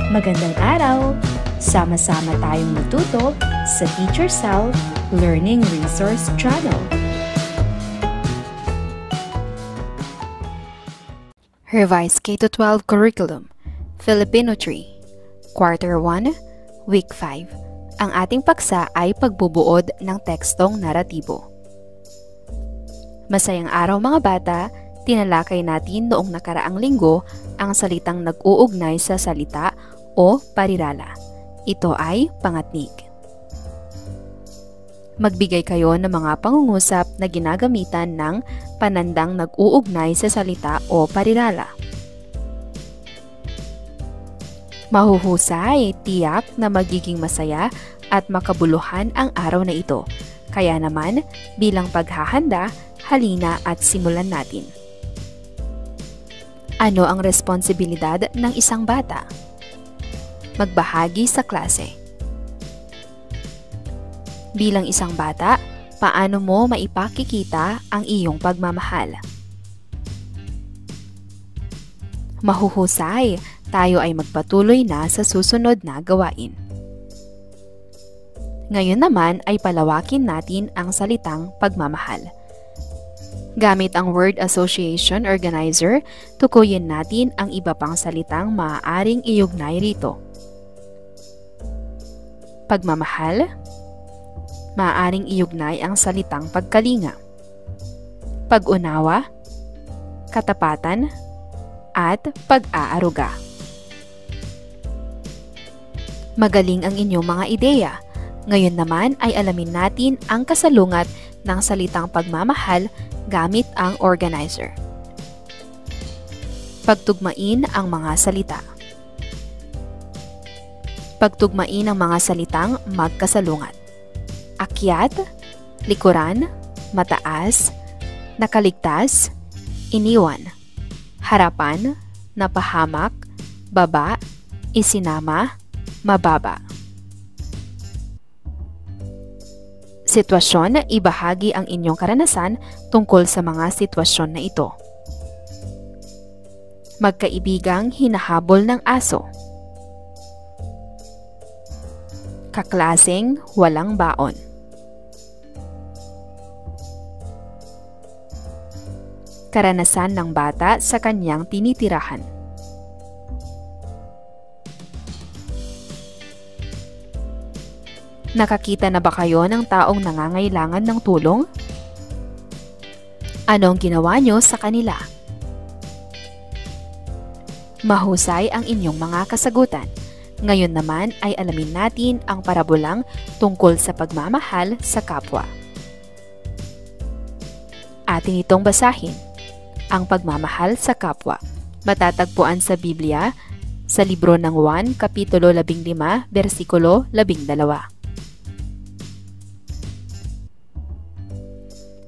Magandang araw! Sama-sama tayong matuto sa Teacher Sal Learning Resource Channel. Revised K-12 Curriculum, Filipino 3, Quarter 1, Week 5. Ang ating paksa ay pagbubuod ng tekstong naratibo. Masayang araw mga bata, tinalakay natin noong nakaraang linggo ang salitang nag-uugnay sa salita o parirala. Ito ay pangatnig. Magbigay kayo ng mga pangungusap na ginagamitan ng panandang nag-uugnay sa salita o parirala. Mahuhusay, tiyak na magiging masaya at makabuluhan ang araw na ito. Kaya naman, bilang paghahanda, halina at simulan natin. Ano ang responsibilidad ng isang bata? Magbahagi sa klase. Bilang isang bata, paano mo maipakikita ang iyong pagmamahal? Mahuhusay, tayo ay magpatuloy na sa susunod na gawain. Ngayon naman ay palawakin natin ang salitang pagmamahal. Gamit ang word association organizer, tukuyin natin ang iba pang salitang maaaring iugnay rito. Pagmamahal, maaaring iugnay ang salitang pagkalinga, pag-unawa, katapatan, at pag-aaruga. Magaling ang inyong mga ideya. Ngayon naman ay alamin natin ang kasalungat ng salitang pagmamahal gamit ang organizer. Pagtugmain ang mga salita. Pagtugmain ang mga salitang magkasalungat. Akyat, likuran, mataas, nakaligtas, iniwan, harapan, napahamak, baba, isinama, mababa. Sitwasyon, ibahagi ang inyong karanasan tungkol sa mga sitwasyon na ito. Magkaibigang hinahabol ng aso. Kaklaseng walang baon. Karanasan ng bata sa kanyang tinitirahan. Nakakita na ba kayo ng taong nangangailangan ng tulong? Anong ginawa nyo sa kanila? Mahusay ang inyong mga kasagutan. Ngayon naman ay alamin natin ang parabolang tungkol sa pagmamahal sa kapwa. Atin itong basahin. Ang pagmamahal sa kapwa. Matatagpuan sa Biblia sa libro ng Juan, Kapitulo 15, versikulo 12.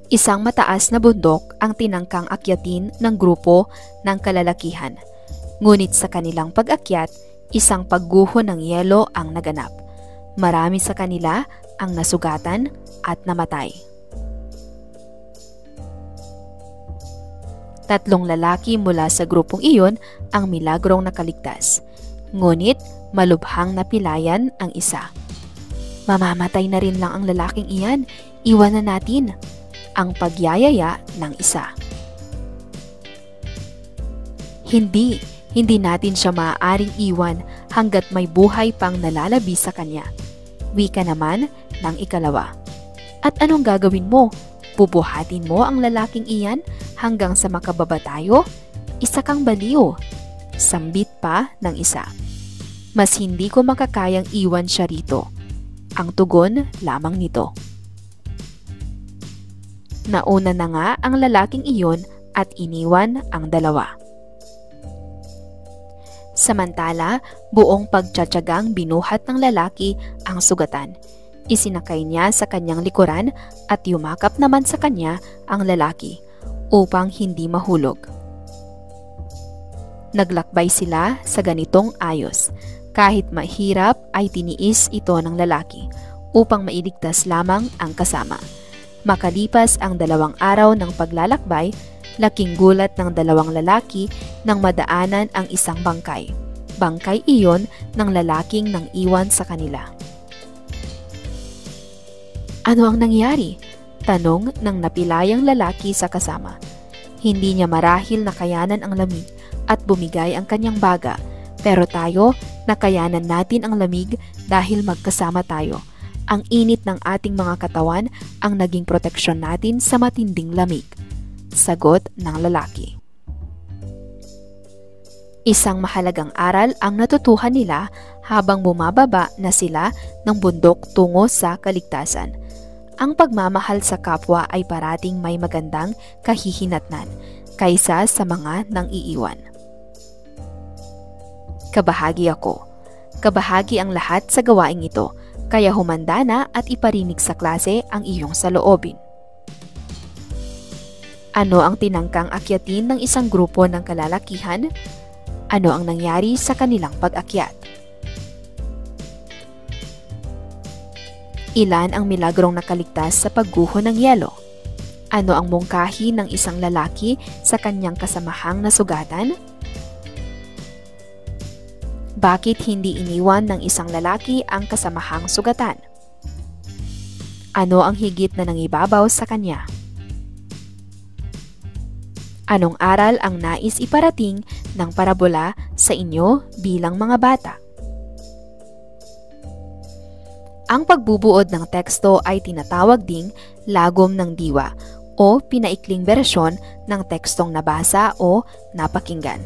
Isang mataas na bundok ang tinangkang akyatin ng grupo ng kalalakihan. Ngunit sa kanilang pag-akyat, isang pagguho ng yelo ang naganap. Marami sa kanila ang nasugatan at namatay. 3 lalaki mula sa grupong iyon ang milagrong nakaligtas. Ngunit malubhang napilayan ang isa. Mamamatay na rin lang ang lalaking iyan, iwan na natin. Ang pagyayaya ng isa. Hindi natin siya maaaring iwan hanggat may buhay pang nalalabi sa kanya. Wika naman ng ikalawa. At anong gagawin mo? Bubuhatin mo ang lalaking iyan hanggang sa makababa tayo? Isa kang baliw. Sambit pa ng isa. Mas hindi ko makakayang iwan siya rito. Ang tugon lamang nito. Nauna na nga ang lalaking iyon at iniwan ang dalawa. Samantala, buong pagtsatsagang binuhat ng lalaki ang sugatan. Isinakay niya sa kanyang likuran at yumakap naman sa kanya ang lalaki upang hindi mahulog. Naglakbay sila sa ganitong ayos. Kahit mahirap ay tiniis ito ng lalaki upang mailigtas lamang ang kasama. Makalipas ang 2 araw ng paglalakbay, laking gulat ng 2 lalaki nang madaanan ang isang bangkay. bangkay iyon ng lalaking nang iwan sa kanila. Ano ang nangyari? Tanong ng napilayang lalaki sa kasama. Hindi niya marahil nakayanan ang lamig at bumigay ang kanyang baga, pero tayo, nakayanan natin ang lamig dahil magkasama tayo. Ang init ng ating mga katawan ang naging proteksyon natin sa matinding lamig. Sagot ng lalaki. Isang mahalagang aral ang natutuhan nila habang bumababa na sila ng bundok tungo sa kaligtasan. Ang pagmamahal sa kapwa ay parating may magandang kahihinatnan kaysa sa mga nang-iiwan. Kabahagi ako. Kabahagi ang lahat sa gawaing ito, kaya humanda na at iparinig sa klase ang iyong saloobin. Ano ang tinangkang akyatin ng isang grupo ng kalalakihan? Ano ang nangyari sa kanilang pag-akyat? Ilan ang milagrong nakaligtas sa pagguho ng yelo? Ano ang mungkahi ng isang lalaki sa kanyang kasamahang nasugatan? Bakit hindi iniwan ng isang lalaki ang kasamahang sugatan? Ano ang higit na nangibabaw sa kanya? Anong aral ang nais iparating ng parabola sa inyo bilang mga bata? Ang pagbubuod ng teksto ay tinatawag ding lagom ng diwa o pinaikling bersyon ng tekstong nabasa o napakinggan.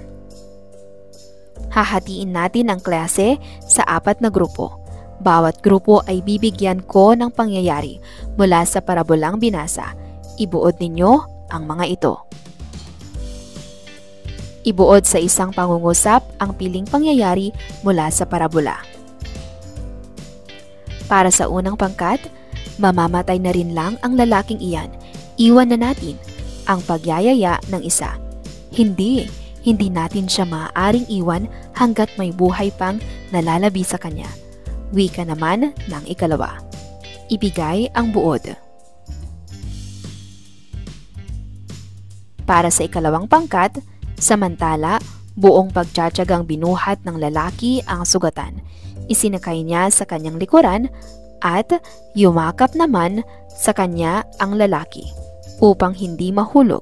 Hahatiin natin ang klase sa 4 na grupo. Bawat grupo ay bibigyan ko ng pangyayari mula sa parabolang binasa. Ibuod ninyo ang mga ito. Ibuod sa isang pangungusap ang piling pangyayari mula sa parabola. Para sa unang pangkat, mamamatay na rin lang ang lalaking iyan. Iwan na natin ang pagyayaya ng isa. Hindi natin siya maaaring iwan hanggat may buhay pang nalalabi sa kanya. Wika naman ng ikalawa. Ibigay ang buod. Para sa ikalawang pangkat, samantala, buong pagtsatsagang binuhat ng lalaki ang sugatan. Isinakay niya sa kanyang likuran at yumakap naman sa kanya ang lalaki upang hindi mahulog.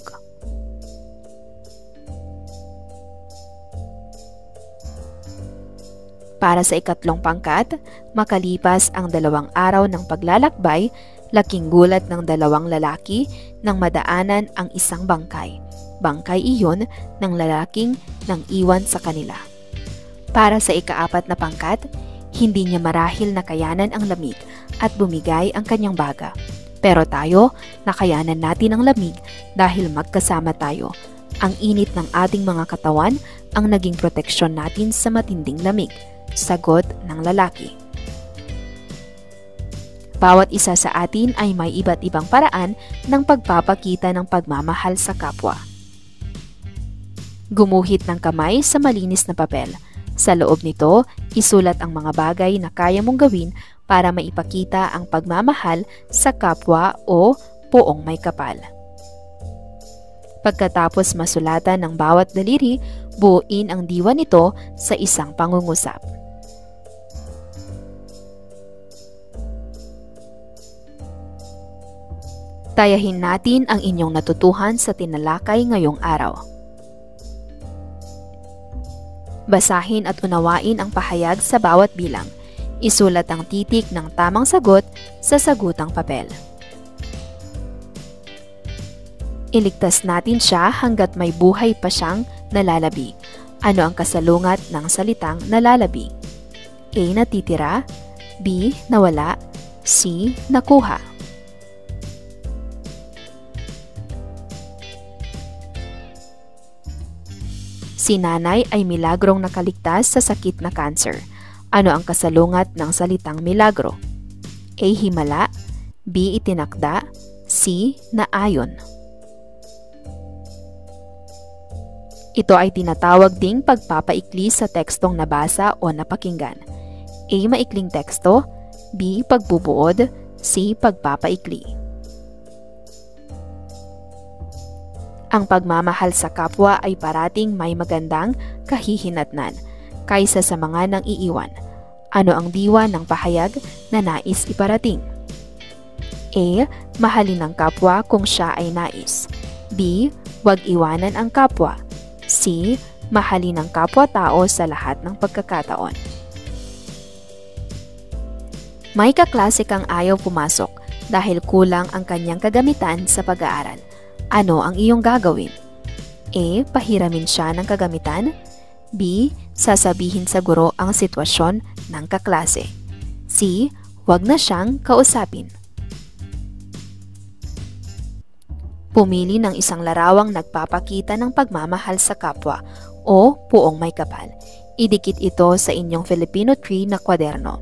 Para sa ikatlong pangkat, makalipas ang 2 araw ng paglalakbay, laking gulat ng 2 lalaki nang madaanan ang isang bangkay. Bangkay iyon ng lalaking nang iwan sa kanila. Para sa ika-4 na pangkat, hindi niya marahil nakayanan ang lamig at bumigay ang kanyang baga. Pero tayo, nakayanan natin ang lamig dahil magkasama tayo. Ang init ng ating mga katawan ang naging proteksyon natin sa matinding lamig. Sagot ng lalaki. Bawat isa sa atin ay may iba't ibang paraan ng pagpapakita ng pagmamahal sa kapwa. Gumuhit ng kamay sa malinis na papel. Sa loob nito, isulat ang mga bagay na kaya mong gawin para maipakita ang pagmamahal sa kapwa o poong may kapal. Pagkatapos masulatan ng bawat daliri, buuin ang diwa nito sa isang pangungusap. Tayahin natin ang inyong natutuhan sa tinalakay ngayong araw. Basahin at unawain ang pahayag sa bawat bilang. Isulat ang titik ng tamang sagot sa sagutang papel. Iligtas natin siya hanggat may buhay pa siyang nalalabi. Ano ang kasalungat ng salitang nalalabi? A. Natitira, B. Nawala, C. Nakuha. Si nanay ay milagrong nakaligtas sa sakit na cancer. Ano ang kasalungat ng salitang milagro? A. Himala, B. Itinakda, C. Naayon. Ito ay tinatawag ding pagpapaikli sa tekstong nabasa o napakinggan. A. Maikling teksto, B. Pagbubuod, C. Pagpapaikli. Ang pagmamahal sa kapwa ay parating may magandang kahihinatnan kaysa sa mga nang iiwan. Ano ang diwa ng pahayag na nais iparating? A. Mahalin ang kapwa kung siya ay nais. B. Huwag iwanan ang kapwa. C. Mahalin ang kapwa-tao sa lahat ng pagkakataon. May kaklase kang ayaw pumasok dahil kulang ang kanyang kagamitan sa pag-aaral. Ano ang iyong gagawin? A. Pahiramin siya ng kagamitan. B. Sasabihin sa guro ang sitwasyon ng kaklase. C. Huwag na siyang kausapin. Pumili ng isang larawang nagpapakita ng pagmamahal sa kapwa o puong may kapal. Idikit ito sa inyong Filipino tree na kwaderno.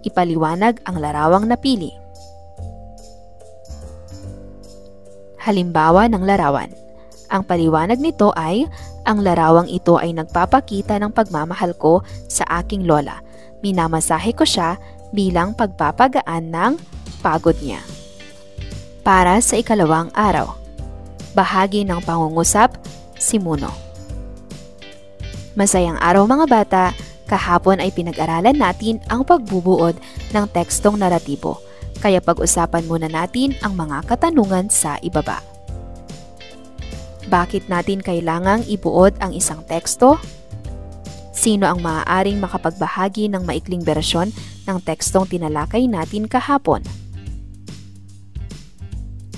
Ipaliwanag ang larawang napili. Halimbawa ng larawan. Ang paliwanag nito ay, ang larawang ito ay nagpapakita ng pagmamahal ko sa aking lola. Minamasahe ko siya bilang pagpapagaan ng pagod niya. Para sa ikalawang araw. Bahagi ng pangungusap, simuno. Masayang araw mga bata, kahapon ay pinag-aralan natin ang pagbubuod ng tekstong naratibo. Kaya pag-usapan muna natin ang mga katanungan sa ibaba. Bakit natin kailangang ibuod ang isang teksto? Sino ang maaaring makapagbahagi ng maikling bersyon ng tekstong tinalakay natin kahapon?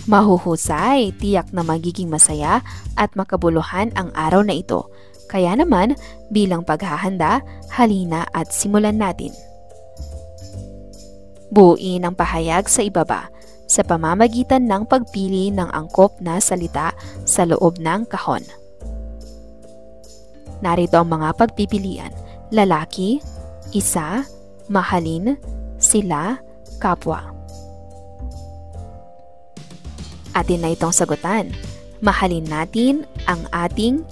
Mahuhusay, tiyak na magiging masaya at makabuluhan ang araw na ito. Kaya naman, bilang paghahanda, halina at simulan natin. Buuin ang pahayag sa ibaba sa pamamagitan ng pagpili ng angkop na salita sa loob ng kahon. Narito ang mga pagpipilian: lalaki, isa, mahalin, sila, kapwa. Atin na itong sagutan. Mahalin natin ang ating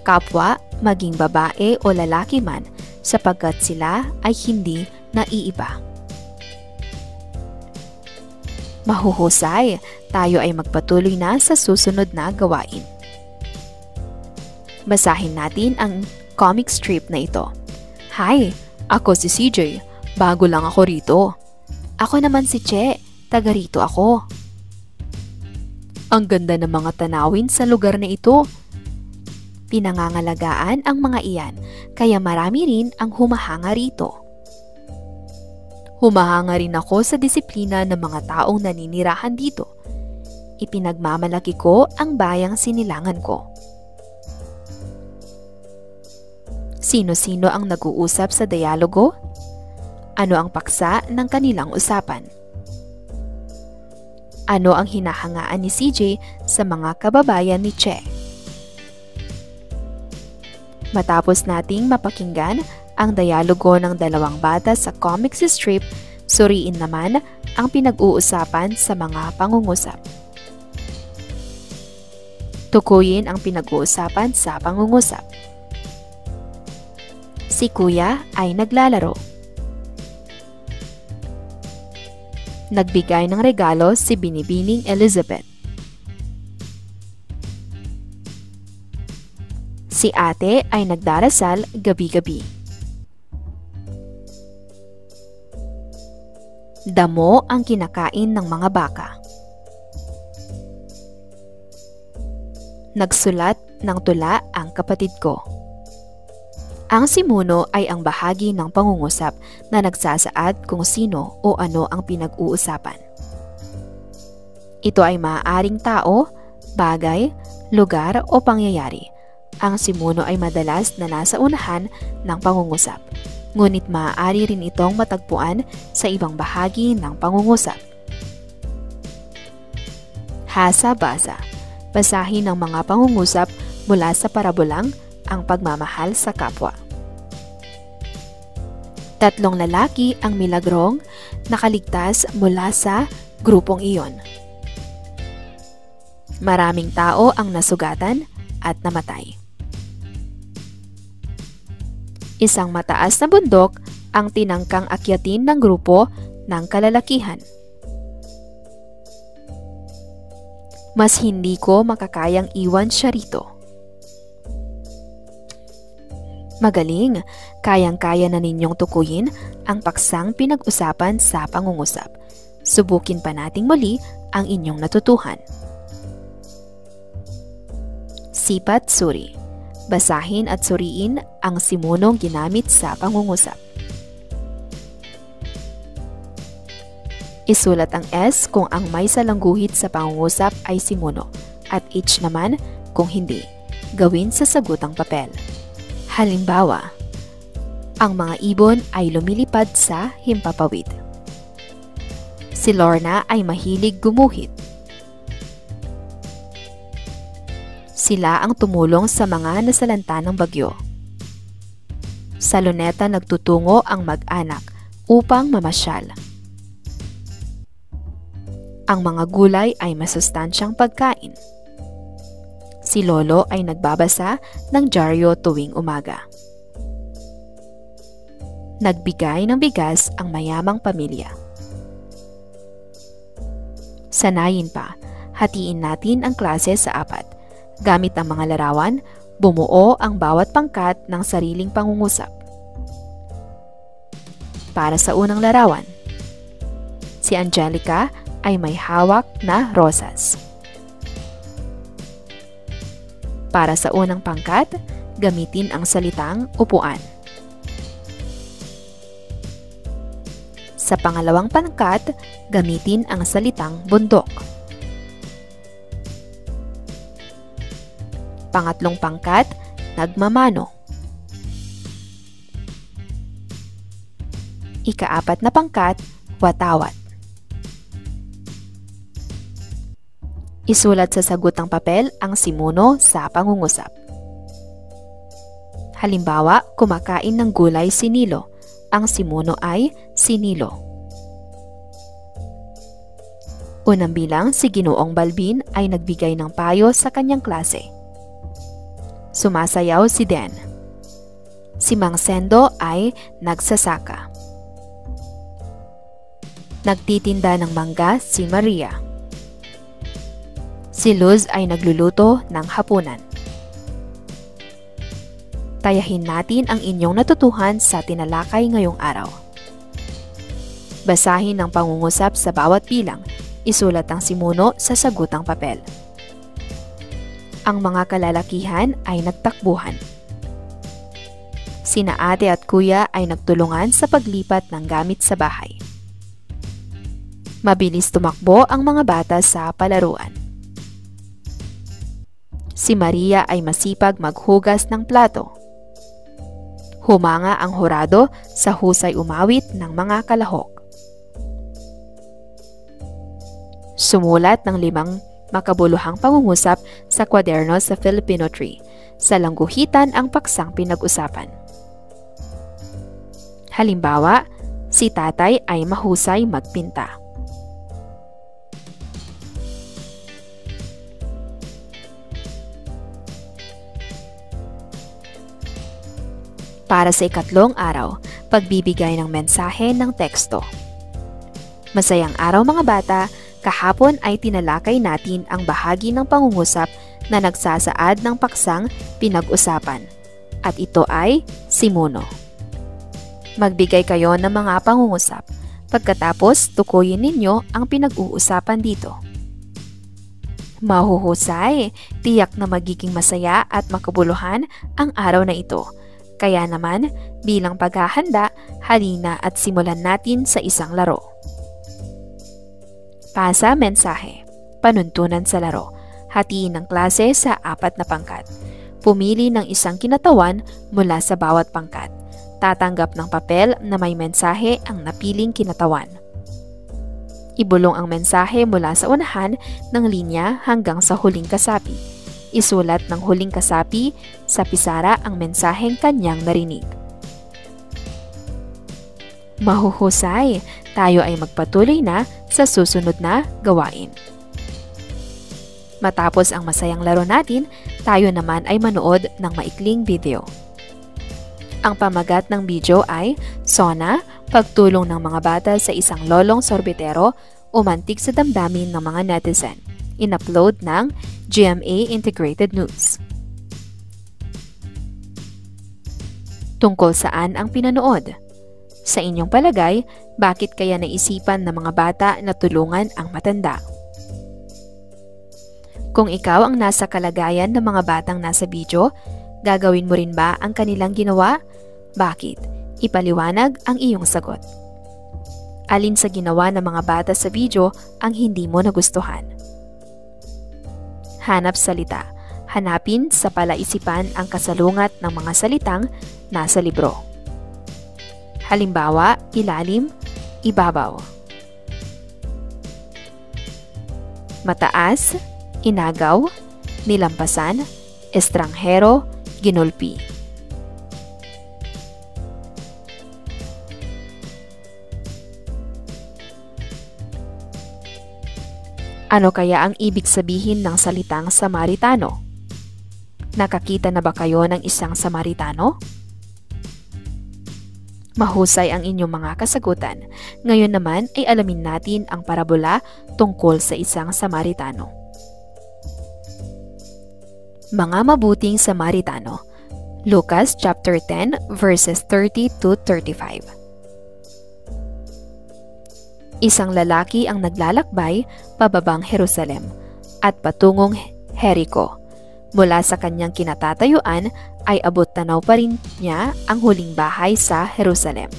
kapwa, maging babae o lalaki man, sapagkat sila ay hindi naiiba. Mahuhusay, tayo ay magpatuloy na sa susunod na gawain. Basahin natin ang comic strip na ito. Hi, ako si CJ. Bago lang ako rito. Ako naman si Che. Taga rito ako. Ang ganda ng mga tanawin sa lugar na ito. Pinangangalagaan ang mga iyan, kaya marami rin ang humahanga rito. Humahanga rin ako sa disiplina ng mga taong naninirahan dito. Ipinagmamalaki ko ang bayang sinilangan ko. Sino-sino ang nag-uusap sa dialogo? Ano ang paksa ng kanilang usapan? Ano ang hinahangaan ni CJ sa mga kababayan ni Che? Matapos nating mapakinggan ang dialogo ng dalawang bata sa comics strip, suriin naman ang pinag-uusapan sa mga pangungusap. Tukuyin ang pinag-uusapan sa pangungusap. Si Kuya ay naglalaro. Nagbigay ng regalo si Binibining Elizabeth. Si Ate ay nagdarasal gabi-gabi. Damo ang kinakain ng mga baka. Nagsulat ng tula ang kapatid ko. Ang simuno ay ang bahagi ng pangungusap na nagsasaad kung sino o ano ang pinag-uusapan. Ito ay maaaring tao, bagay, lugar o pangyayari. Ang simuno ay madalas na nasa unahan ng pangungusap, ngunit maaari rin itong matagpuan sa ibang bahagi ng pangungusap. Hasa-basa. Basahin ang mga pangungusap mula sa parabolang ang pagmamahal sa kapwa. 3 lalaki ang milagrong nakaligtas mula sa grupong iyon. Maraming tao ang nasugatan at namatay. Isang mataas na bundok ang tinangkang akyatin ng grupo ng kalalakihan. Mas hindi ko makakayang iwan siya rito. Magaling! Kayang-kaya na ninyong tukuyin ang paksang pinag-usapan sa pangungusap. Subukin pa nating muli ang inyong natutuhan. Sipat suri. Basahin at suriin ang simunong ginamit sa pangungusap. Isulat ang S kung ang may salangguhit sa pangungusap ay simuno at H naman kung hindi. Gawin sa sagutang papel. Halimbawa, ang mga ibon ay lumilipad sa himpapawid. Si Lorna ay mahilig gumuhit. Sila ang tumulong sa mga nasalanta ng bagyo. Sa Luneta nagtutungo ang mag-anak upang mamasyal. Ang mga gulay ay masustansyang pagkain. Si Lolo ay nagbabasa ng dyaryo tuwing umaga. Nagbigay ng bigas ang mayamang pamilya. Sanayin pa, hatiin natin ang klase sa 4. Gamit ang mga larawan, bumuo ang bawat pangkat ng sariling pangungusap. Para sa unang larawan, si Angelica ay may hawak na rosas. Para sa unang pangkat, gamitin ang salitang upuan. Sa pangalawang pangkat, gamitin ang salitang bundok. Pangatlong pangkat, nagmamano. Ika-4 na pangkat, watawat. Isulat sa sagutang papel ang simuno sa pangungusap. Halimbawa, kumakain ng gulay si Nilo. Ang simuno ay si Nilo. Unang bilang, si Ginoong Balbin ay nagbigay ng payo sa kanyang klase. Sumasayaw si Den. Si Mang Sendo ay nagsasaka. Nagtitinda ng mangga si Maria. Si Luz ay nagluluto ng hapunan. Tayahin natin ang inyong natutuhan sa tinalakay ngayong araw. Basahin ang pangungusap sa bawat bilang. Isulat ang simuno sa sagutang papel. Ang mga kalalakihan ay nagtakbuhan. Sina ate at kuya ay nagtulungan sa paglipat ng gamit sa bahay. Mabilis tumakbo ang mga bata sa palaruan. Si Maria ay masipag maghugas ng plato. Humanga ang hurado sa husay umawit ng mga kalahok. Sumulat ng 5 makabuluhang pangungusap sa kwaderno sa Filipino Tree. Sa langguhitan ang paksang pinag-usapan. Halimbawa, si tatay ay mahusay magpinta. Para sa ikatlong araw, pagbibigay ng mensahe ng teksto. Masayang araw mga bata, kahapon ay tinalakay natin ang bahagi ng pangungusap na nagsasaad ng paksang pinag-usapan. At ito ay simuno. Magbigay kayo ng mga pangungusap. Pagkatapos, tukuyin ninyo ang pinag-uusapan dito. Mahuhusay, tiyak na magiging masaya at makabuluhan ang araw na ito. Kaya naman, bilang paghahanda, halina at simulan natin sa isang laro. Pasa mensahe. Panuntunan sa laro. Hatiin ng klase sa 4 na pangkat. Pumili ng isang kinatawan mula sa bawat pangkat. Tatanggap ng papel na may mensahe ang napiling kinatawan. Ibulong ang mensahe mula sa unahan ng linya hanggang sa huling kasapi. Isulat ng huling kasapi sa pisara ang mensaheng kanyang narinig. Mahuhusay, tayo ay magpatuloy na sa susunod na gawain. Matapos ang masayang laro natin, tayo naman ay manood ng maikling video. Ang pamagat ng video ay Sona, pagtulong ng mga bata sa isang lolong sorbetero, umantig sa damdamin ng mga netizen. In-upload ng GMA Integrated News. Tungkol saan ang pinanood? Sa inyong palagay, bakit kaya naisipan ng mga bata na tulungan ang matanda? Kung ikaw ang nasa kalagayan ng mga batang nasa video, gagawin mo rin ba ang kanilang ginawa? Bakit? Ipaliwanag ang iyong sagot. Alin sa ginawa ng mga bata sa video ang hindi mo nagustuhan? Hanap salita. Hanapin sa palaisipan ang kasalungat ng mga salitang nasa libro. Halimbawa, ilalim, ibabaw. Mataas, inagaw, nilampasan, estranghero, ginulpi. Ano kaya ang ibig sabihin ng salitang Samaritano? Nakakita na ba kayo ng isang Samaritano? Mahusay ang inyong mga kasagutan. Ngayon naman ay alamin natin ang parabola tungkol sa isang Samaritano. Mga mabuting Samaritano. Lucas chapter 10 verses 30 to 35. Isang lalaki ang naglalakbay pababang Jerusalem at patungong Jericho. Mula sa kanyang kinatatayuan ay abot tanaw pa rin niya ang huling bahay sa Jerusalem.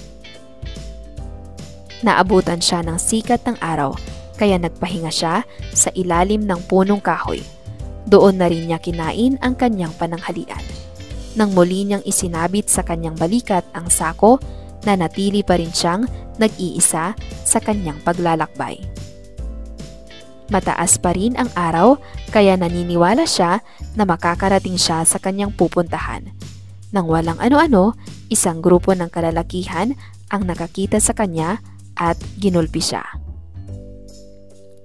Naabutan siya ng sikat ng araw kaya nagpahinga siya sa ilalim ng punong kahoy. Doon na rin niya kinain ang kanyang pananghalian. Nang muli niyang isinabit sa kanyang balikat ang sako, nanatili pa rin siyang nag-iisa sa kanyang paglalakbay. Mataas pa rin ang araw kaya naniniwala siya na makakarating siya sa kanyang pupuntahan. Nang walang ano-ano, isang grupo ng kalalakihan ang nakakita sa kanya at ginulpi siya.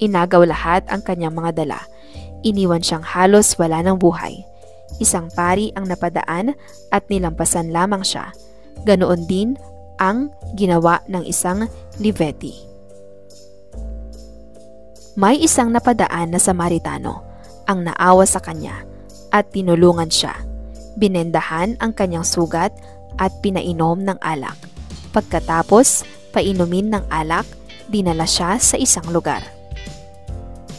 Inagaw lahat ang kanyang mga dala. Iniwan siyang halos wala ng buhay. Isang pari ang napadaan at nilampasan lamang siya. Ganoon din ang ginawa ng isang Levite. May isang napadaan na Samaritano ang naawa sa kanya at tinulungan siya. Binendahan ang kanyang sugat at pinainom ng alak. Pagkatapos painumin ng alak, dinala siya sa isang lugar.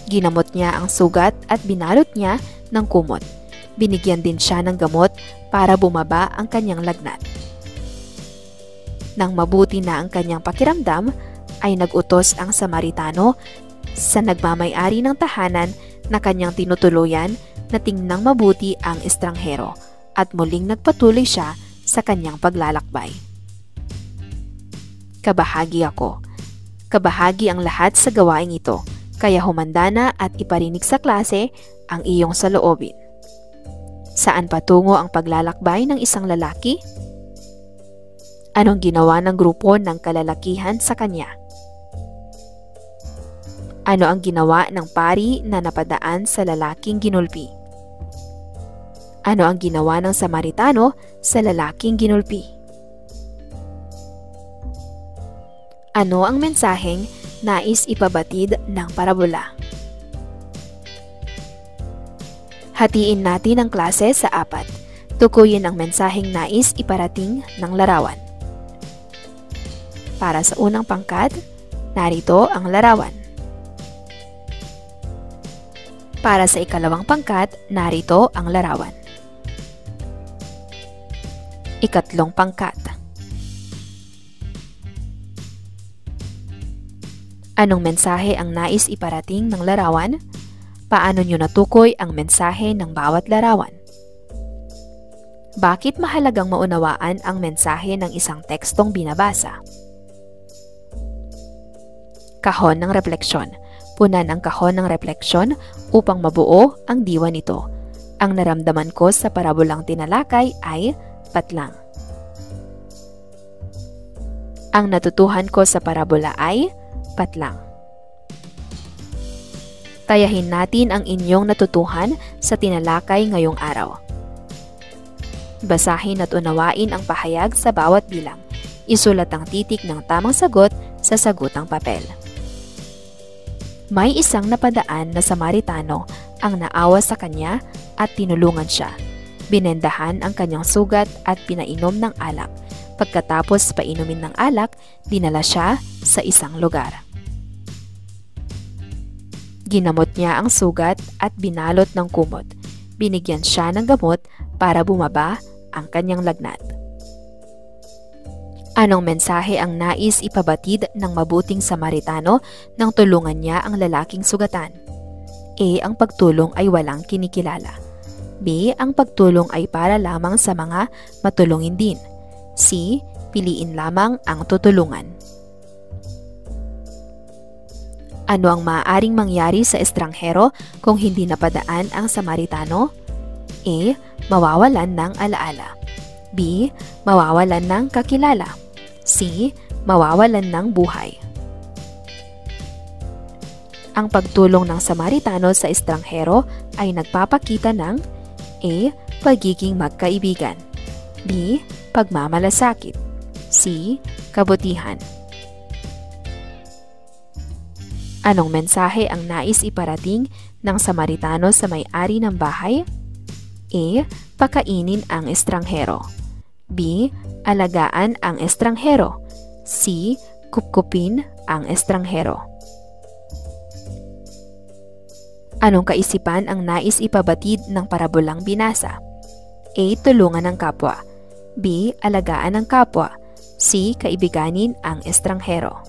Ginamot niya ang sugat at binalot niya ng kumot. Binigyan din siya ng gamot para bumaba ang kanyang lagnat. Nang mabuti na ang kanyang pakiramdam, ay nagutos ang Samaritano sa nagmamay-ari ng tahanan na kanyang tinutuluyan na tingnang mabuti ang estranghero at muling nagpatuloy siya sa kanyang paglalakbay. Kabahagi ako. Kabahagi ang lahat sa gawaing ito, kaya humanda na at iparinig sa klase ang iyong saloobin. Saan patungo ang paglalakbay ng isang lalaki? Anong ginawa ng grupo ng kalalakihan sa kanya? Ano ang ginawa ng pari na napadaan sa lalaking ginulpi? Ano ang ginawa ng Samaritano sa lalaking ginulpi? Ano ang mensaheng nais ipabatid ng parabola? Hatiin natin ang klase sa 4. Tukuyin ang mensaheng nais iparating ng larawan. Para sa unang pangkat, narito ang larawan. Para sa ikalawang pangkat, narito ang larawan. Ikatlong pangkat. Anong mensahe ang nais iparating ng larawan? Paano nyo natukoy ang mensahe ng bawat larawan? Bakit mahalagang maunawaan ang mensahe ng isang tekstong binabasa? Kahon ng refleksyon. Punan ang kahon ng refleksyon upang mabuo ang diwa nito. Ang naramdaman ko sa parabolang tinalakay ay patlang. Ang natutuhan ko sa parabola ay patlang. Tayahin natin ang inyong natutuhan sa tinalakay ngayong araw. Basahin at unawain ang pahayag sa bawat bilang. Isulat ang titik ng tamang sagot sa sagutang papel. May isang napadaan na Samaritano ang naawa sa kanya at tinulungan siya. Binendahan ang kanyang sugat at pinainom ng alak. Pagkatapos painumin ng alak, dinala siya sa isang lugar. Ginamot niya ang sugat at binalot ng kumot. Binigyan siya ng gamot para bumaba ang kanyang lagnat. Anong mensahe ang nais ipabatid ng mabuting Samaritano nang tulungan niya ang lalaking sugatan? A. Ang pagtulong ay walang kinikilala. B. Ang pagtulong ay para lamang sa mga matulungin din. C. Piliin lamang ang tutulungan. Ano ang maaaring mangyari sa estranghero kung hindi napadaan ang Samaritano? A. Mawawalan ng alaala. B. Mawawalan ng kakilala. C. Mawawalan ng buhay. Ang pagtulong ng Samaritano sa estranghero ay nagpapakita ng A. Pagiging magkaibigan. B. Pagmamalasakit. C. Kabutihan. Anong mensahe ang nais iparating ng Samaritano sa may-ari ng bahay? A. Pakainin ang estranghero. B. Alagaan ang estranghero. C. Kupkupin ang estranghero. Anong kaisipan ang nais ipabatid ng parabolang binasa? A. Tulungan ang kapwa. B. Alagaan ang kapwa. C. Kaibiganin ang estranghero.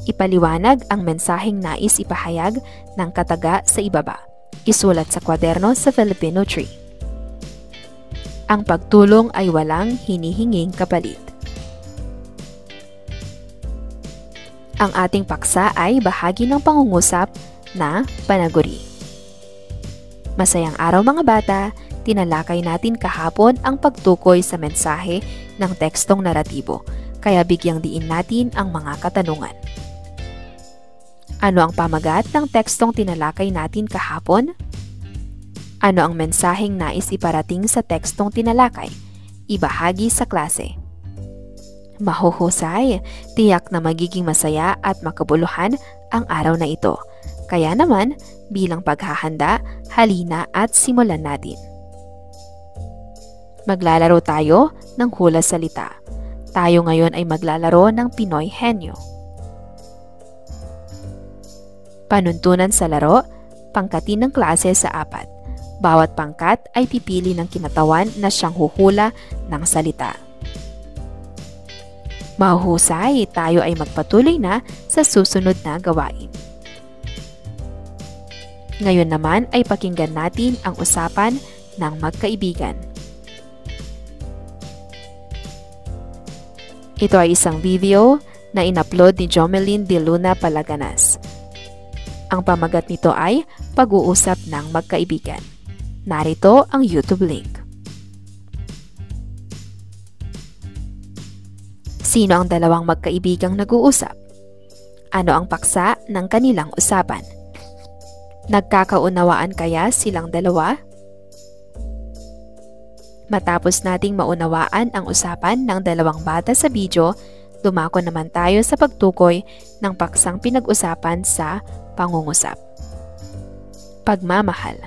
Ipaliwanag ang mensaheng nais ipahayag ng kataga sa ibaba. Isulat sa kwaderno sa Filipino Tree. Ang pagtulong ay walang hinihinging kapalit. Ang ating paksa ay bahagi ng pangungusap na panaguri. Masayang araw mga bata, tinalakay natin kahapon ang pagtukoy sa mensahe ng tekstong naratibo, kaya bigyang diin natin ang mga katanungan. Ano ang pamagat ng tekstong tinalakay natin kahapon? Ano ang mensaheng nais iparating sa tekstong tinalakay? Ibahagi sa klase. Mahuhusay, tiyak na magiging masaya at makabuluhan ang araw na ito. Kaya naman, bilang paghahanda, halina at simulan natin. Maglalaro tayo ng hula salita. Tayo ngayon ay maglalaro ng Pinoy Henyo. Panuntunan sa laro, pangkatin ng klase sa 4. Bawat pangkat ay pipili ng kinatawan na siyang huhula ng salita. Mahusay, tayo ay magpatuloy na sa susunod na gawain. Ngayon naman ay pakinggan natin ang usapan ng magkaibigan. Ito ay isang video na in-upload ni Jomelyn De Luna Palaganas. Ang pamagat nito ay pag-uusap ng magkaibigan. Narito ang YouTube link. Sino ang dalawang magkaibigang nag-uusap? Ano ang paksa ng kanilang usapan? Nagkakaunawaan kaya silang dalawa? Matapos nating maunawaan ang usapan ng dalawang bata sa video, dumako naman tayo sa pagtukoy ng paksang pinag-usapan sa pangungusap. Pagmamahal.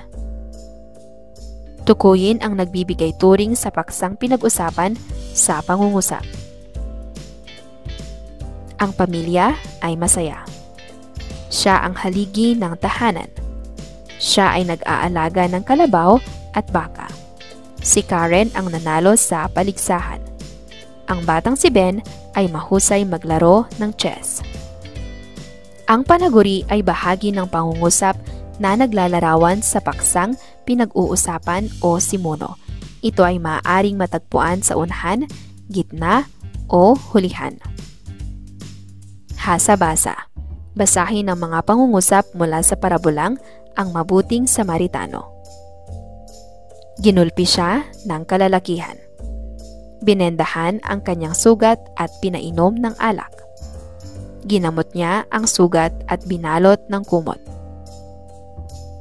Tukuyin ang nagbibigay turing sa paksang pinag-usapan sa pangungusap. Ang pamilya ay masaya. Siya ang haligi ng tahanan. Siya ay nag-aalaga ng kalabaw at baka. Si Karen ang nanalo sa paligsahan. Ang batang si Ben ay mahusay maglaro ng chess. Ang panaguri ay bahagi ng pangungusap na naglalarawan sa paksang pinag-uusapan o simuno. Ito ay maaaring matagpuan sa unahan, gitna, o hulihan. Hasa-basa. Basahin ang mga pangungusap mula sa parabolang Ang Mabuting Samaritano. Ginulpi siya ng kalalakihan. Binendahan ang kanyang sugat at pinainom ng alak. Ginamot niya ang sugat at binalot ng kumot.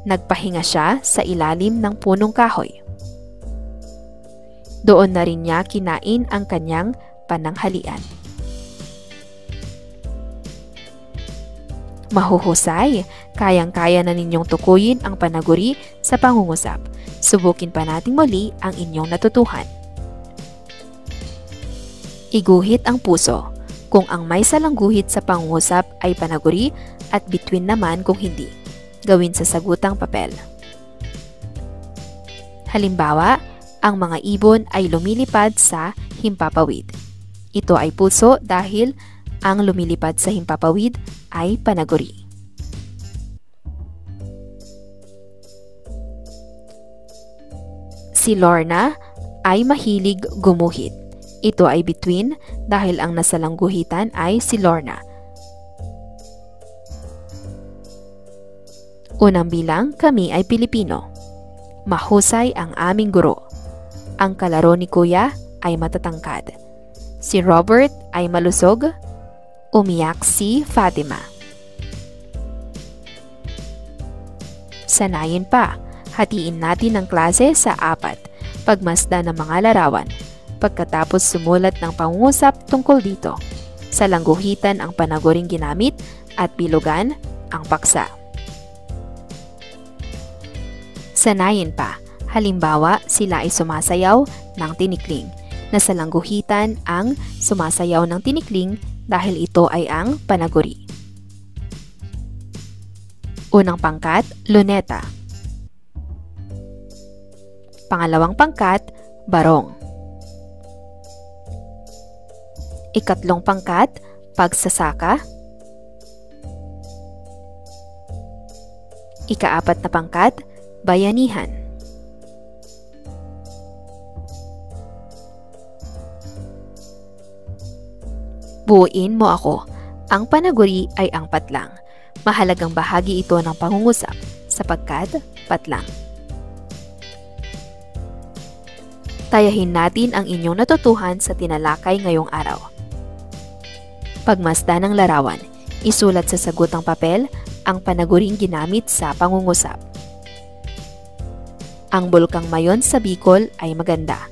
Nagpahinga siya sa ilalim ng punong kahoy. Doon na rin niya kinain ang kanyang pananghalian. Mahuhusay, kayang-kaya na ninyong tukuyin ang panaguri sa pangungusap. Subukin pa nating muli ang inyong natutuhan. Iguhit ang puso kung ang may salangguhit sa pangungusap ay panaguri at bituin naman kung hindi. Gawin sa sagutang papel. Halimbawa, ang mga ibon ay lumilipad sa himpapawid. Ito ay puso dahil ang lumilipad sa himpapawid ay panaguri. Si Lorna ay mahilig gumuhit. Ito ay bituin dahil ang nasalangguhitan ay si Lorna. Unang bilang, kami ay Pilipino. Mahusay ang aming guro. Ang kalaro ni Kuya ay matatangkad. Si Robert ay malusog. Umiyak si Fatima. Sanayin pa. Hatiin natin ang klase sa 4. Pagmasda ng mga larawan. Pagkatapos sumulat ng pangungusap tungkol dito. Salangguhitan ang panaguring ginamit at bilugan ang paksa. Sanayin pa. Halimbawa, sila ay sumasayaw ng tinikling. Nasalangguhitan ang sumasayaw ng tinikling dahil ito ay ang panaguri. Unang pangkat, luneta. Pangalawang pangkat, barong. Ikatlong pangkat, pagsasaka. Ika-4 na pangkat, bayanihan. Buuin mo ako. Ang panaguri ay ang patlang. Mahalagang bahagi ito ng pangungusap sapagkat patlang. Tayahin natin ang inyong natutuhan sa tinalakay ngayong araw. Pagmasda ng larawan, isulat sa sagutang papel ang panaguring ginamit sa pangungusap. Ang bulkang Mayon sa Bicol ay maganda.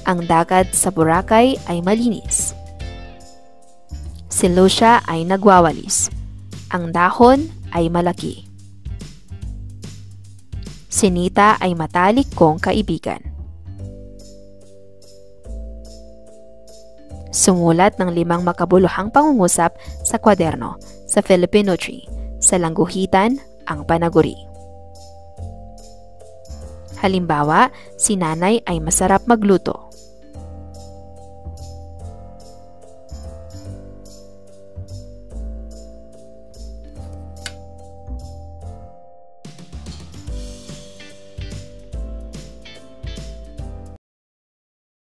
Ang dagat sa Boracay ay malinis. Si Lucia ay nagwawalis. Ang dahon ay malaki. Si Nita ay matalik kong kaibigan. Sumulat ng 5 makabuluhang pangungusap sa kwaderno sa Filipino Tree. Salangguhitan ang panaguri. Halimbawa, si nanay ay masarap magluto.